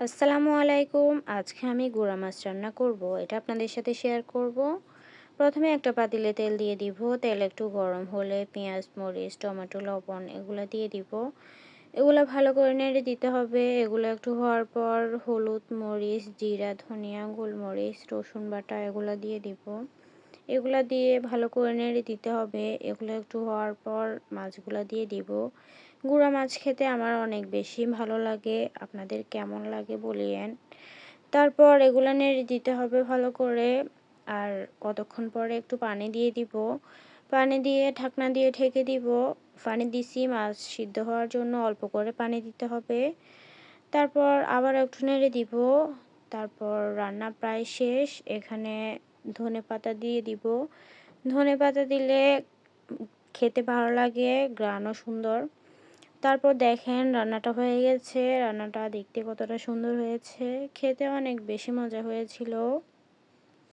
আসসালামু আলাইকুম। আজকে আমি গুঁড়া মাছ রান্না করব। এটা আপনাদের সাথে শেয়ার করব। প্রথমে একটা পাতিলে তেল দিয়ে দিব। তেল একটু গরম হলে পেঁয়াজ, মরিচ, টমেটো, লবণ এগুলা দিয়ে দিব। এগুলা ভালো করে নেড়ে দিতে হবে। এগুলো একটু হওয়ার পর হলুদ, মরিচ, জিরা, ধনিয়া, গোলমরিচ, রসুন বাটা এগুলা দিয়ে দিব। এগুলা দিয়ে ভালো করে নেড়ে দিতে হবে। এগুলো একটু হওয়ার পর মাছগুলা দিয়ে দিব। গুঁড়া মাছ খেতে আমার অনেক বেশি ভালো লাগে। আপনাদের কেমন লাগে বলিয়েন। তারপর এগুলা নেড়ে দিতে হবে ভালো করে। আর কতক্ষণ পরে একটু পানি দিয়ে দিব। পানি দিয়ে ঢাকনা দিয়ে ঢেকে দিব। পানি দিছি মাছ সিদ্ধ হওয়ার জন্য অল্প করে পানি দিতে হবে। তারপর আবার একটু নেড়ে দিব। তারপর রান্না প্রায় শেষ। এখানে ধনেপাতা দিয়ে দিব। ধনেপাতা দিলে খেতে ভালো লাগে, ঘ্রাণও সুন্দর। তারপর দেখেন রান্নাটা হয়ে গেছে। রান্নাটা দেখতে কতটা সুন্দর হয়েছে। খেতে অনেক বেশি মজা হয়েছিল।